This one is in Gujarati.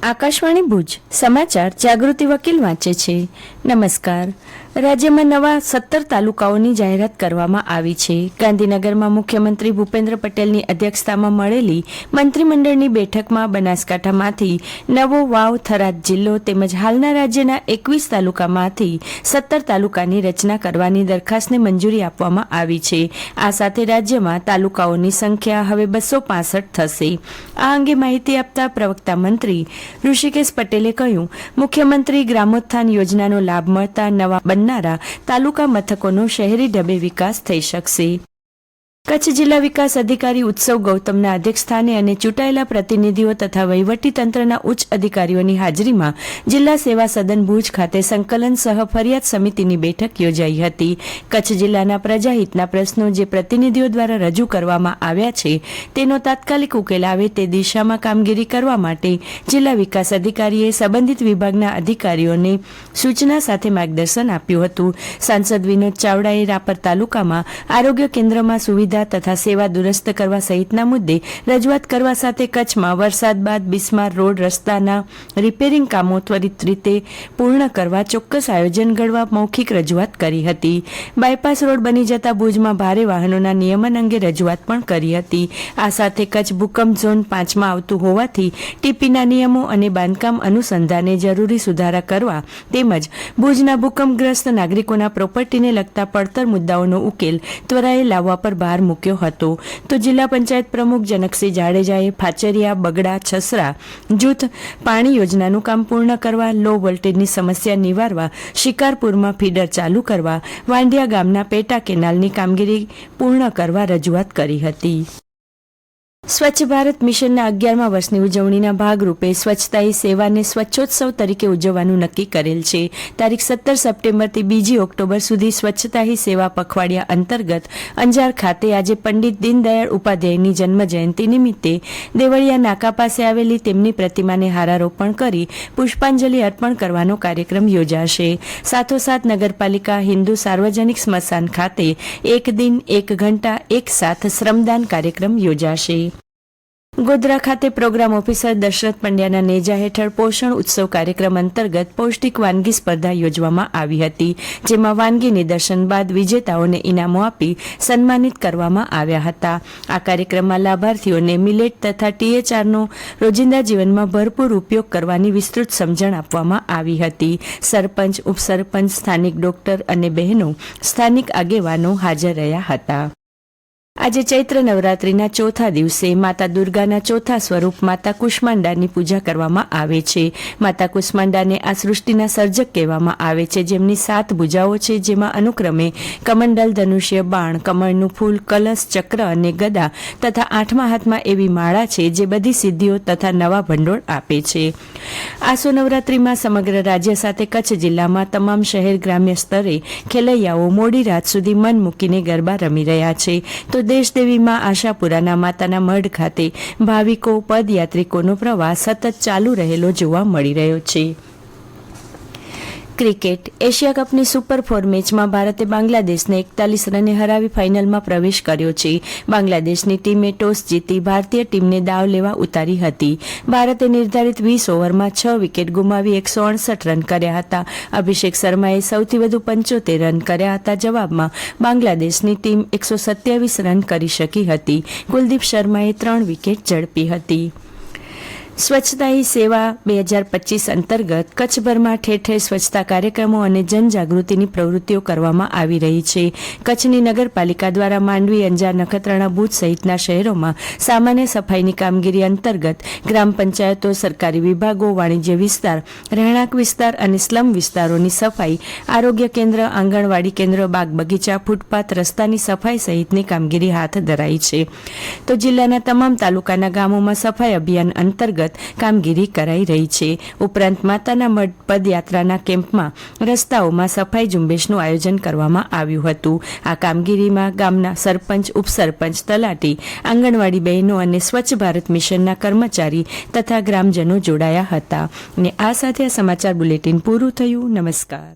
આકાશવાણી ભુજ સમાચાર જાગૃતિ વકીલ વાંચે છે. નમસ્કાર. રાજ્યમાં નવા 17 તાલુકાઓની જાહેરાત કરવામાં આવી છે. ગાંધીનગરમાં મુખ્યમંત્રી ભૂપેન્દ્ર પટેલની અધ્યક્ષતામાં મળેલી મંત્રીમંડળની બેઠકમાં બનાસકાંઠામાંથી નવો વાવ થરાદ જિલ્લો તેમજ હાલના રાજ્યના 21 તાલુકામાંથી 17 તાલુકાની રચના કરવાની દરખાસ્તને મંજૂરી આપવામાં આવી છે. આ સાથે રાજ્યમાં તાલુકાઓની સંખ્યા હવે 265 થશે. આ અંગે માહિતી આપતા પ્રવક્તા મંત્રી ઋષિકેશ પટેલે કહ્યું, મુખ્યમંત્રી ગ્રામોત્થાન યોજનાનો લાભ મળતા નવા બનનારા તાલુકા મથકોનો શહેરી ઢબે વિકાસ થઈ શકશે. કચ્છ જિલ્લા વિકાસ અધિકારી ઉત્સવ ગૌતમના અધ્યક્ષસ્થાને અને ચૂંટાયેલા પ્રતિનિધિઓ તથા વહીવટીતંત્રના ઉચ્ચ અધિકારીઓની હાજરીમાં જિલ્લા સેવા સદન ભુજ ખાતે સંકલન સહ ફરિયાદ સમિતિની બેઠક યોજાઈ હતી. કચ્છ જિલ્લાના પ્રજાહિતના પ્રશ્નો જે પ્રતિનિધિઓ દ્વારા રજૂ કરવામાં આવ્યા છે તેનો તાત્કાલિક ઉકેલ આવે તે દિશામાં કામગીરી કરવા માટે જિલ્લા વિકાસ અધિકારીએ સંબંધિત વિભાગના અધિકારીઓને સૂચના સાથે માર્ગદર્શન આપ્યું હતું. સાંસદ વિનોદ ચાવડાએ રાપર તાલુકામાં આરોગ્ય કેન્દ્રમાં સુવિધા તથા સેવા દુરસ્ત કરવા સહિતના મુદ્દે રજૂઆત કરવા સાથે કચ્છમાં વરસાદ બાદ બિસ્માર રોડ રસ્તાના રિપેરિંગ કામો ત્વરિત રીતે પૂર્ણ કરવા ચોક્કસ આયોજન ઘડવા મૌખિક રજૂઆત કરી હતી. બાયપાસ રોડ બની જતા ભુજમાં ભારે વાહનોના નિયમન અંગે રજૂઆત પણ કરી હતી. આ સાથે કચ્છ ભૂકંપ ઝોન 5માં આવતું હોવાથી ટીપીના નિયમો અને બાંધકામ અનુસંધાને જરૂરી સુધારા કરવા તેમજ ભુજના ભૂકંપગ્રસ્ત નાગરિકોના પ્રોપર્ટીને લગતા પડતર મુદ્દાઓનો ઉકેલ ત્વરાએ લાવવા પર ભાર મૂક્યો હતો. તો જિલ્લા પંચાયત પ્રમુખ જનકસિંહ જાડેજાએ ફાચરિયા બગડા છસરા જૂથ પાણી યોજનાનું કામ પૂર્ણ કરવા, લો વોલ્ટેજની સમસ્યા નિવારવા, શિકારપુરમાં ફીડર ચાલુ કરવા, વાંડિયા ગામના પેટા કેનાલની કામગીરી પૂર્ણ કરવા રજૂઆત કરી હતી. સ્વચ્છ ભારત મિશનના 11મા વર્ષની ઉજવણીના ભાગરૂપે સ્વચ્છતા હી સેવાને સ્વચ્છોત્સવ તરીકે ઉજવવાનું નક્કી કરેલ છે. તારીખ 17 સપ્ટેમ્બરથી 2 ઓક્ટોબર સુધી સ્વચ્છતા હી સેવા પખવાડિયા અંતર્ગત અંજાર ખાતે આજે પંડિત દીનદયાળ ઉપાધ્યાયની જન્મજયંતિ નિમિત્તે દેવળિયા નાકા પાસે આવેલી તેમની પ્રતિમાને હારારોપણ કરી પુષ્પાંજલિ અર્પણ કરવાનો કાર્યક્રમ યોજાશે. સાથોસાથ નગરપાલિકા હિન્દુ સાર્વજનિક સ્મશાન ખાતે એક દિન એક ઘંટા એક સાથ શ્રમદાન કાર્યક્રમ યોજાશે. ગોધરા ખાતે પ્રોગ્રામ ઓફિસર દશરથ પંડ્યાના નેજા હેઠળ પોષણ ઉત્સવ કાર્યક્રમ અંતર્ગત પૌષ્ટિક વાનગી સ્પર્ધા યોજવામાં આવી હતી, જેમાં વાનગી નિદર્શન બાદ વિજેતાઓને ઇનામો આપી સન્માનિત કરવામાં આવ્યા હતા. આ કાર્યક્રમમાં લાભાર્થીઓને મિલેટ તથા THRનો રોજિંદા જીવનમાં ભરપૂર ઉપયોગ કરવાની વિસ્તૃત સમજણ આપવામાં આવી હતી. સરપંચ, ઉપસરપંચ, સ્થાનિક ડોક્ટર અને બહેનો, સ્થાનિક આગેવાનો હાજર રહ્યા હતા. આજે ચૈત્ર નવરાત્રીના ચોથા દિવસે માતા દુર્ગાના ચોથા સ્વરૂપ માતા કુષ્માંડાની પૂજા કરવામાં આવે છે. માતા કુષ્માંડાને આ સૃષ્ટિના સર્જક કહેવામાં આવે છે, જેમની 7 ભુજાઓ છે, જેમાં અનુક્રમે કમંડલ, ધનુષ્ય, બાણ, કમળનું ફૂલ, કલશ, ચક્ર અને ગદા તથા 8મા હાથમાં એવી માળા છે જે બધી સિદ્ધિઓ તથા નવા ભંડોળ આપે છે. આસો નવરાત્રીમાં સમગ્ર રાજ્ય સાથે કચ્છ જિલ્લામાં તમામ શહેર ગ્રામ્ય સ્તરે ખેલૈયાઓ મોડી રાત સુધી મન મૂકીને ગરબા રમી રહ્યા છે. તો દેશદેવીમાં આશાપુરાના માતાના મઢ ખાતે ભાવિકો, પદયાત્રિકોનો પ્રવાસ સતત ચાલુ રહેલો જોવા મળી રહ્યો છે. ક્રિકેટ એશિયા કપની સુપર 4 મેચમાં ભારતે બાંગ્લાદેશને 41 રને હરાવી ફાઇનલમાં પ્રવેશ કર્યો છે. બાંગ્લાદેશની ટીમે ટોસ જીતી ભારતીય ટીમને દાવ લેવા ઉતારી હતી. ભારતે નિર્ધારિત 20 ઓવરમાં 6 વિકેટ ગુમાવી 168 રન કર્યા હતા. અભિષેક શર્માએ સૌથી વધુ 75 રન કર્યા હતા. જવાબમાં બાંગ્લાદેશની ટીમ 127 રન કરી શકી હતી. કુલદીપ શર્માએ 3 વિકેટ ઝડપી હતી. સ્વચ્છતા હી સેવા 2025 અંતર્ગત કચ્છભરમાં ઠેર ઠેર સ્વચ્છતા કાર્યક્રમો અને જનજાગૃતિની પ્રવૃત્તિઓ કરવામાં આવી રહી છે. કચ્છની નગરપાલિકા દ્વારા માંડવી, અંજાર, નખત્રાણા, ભુજ સહિતના શહેરોમાં સામાન્ય સફાઈની કામગીરી અંતર્ગત ગ્રામ પંચાયતો, સરકારી વિભાગો, વાણિજ્ય વિસ્તાર, રહેણાંક વિસ્તાર અને સ્લમ વિસ્તારોની સફાઈ, આરોગ્ય કેન્દ્ર, આંગણવાડી કેન્દ્ર, બાગ બગીચા, ફૂટપાથ, રસ્તાની સફાઈ સહિતની કામગીરી હાથ ધરાઈ છે. તો જિલ્લાના તમામ તાલુકાના ગામોમાં સફાઈ અભિયાન અંતર્ગત કામગીરી કરાઈ રહી છે. ઉપરાંત માતાના મઢ પદયાત્રાના કેમ્પમાં રસ્તાઓમાં સફાઈ ઝુંબેશનું આયોજન કરવામાં આવ્યું હતું. આ કામગીરીમાં ગામના સરપંચ, ઉપસરપંચ, તલાટી, આંગણવાડી બહેનો અને સ્વચ્છ ભારત મિશનના કર્મચારી તથા ગ્રામજનો જોડાયા હતા. અને આ સાથે આ સમાચાર બુલેટિન પૂરું થયું. નમસ્કાર.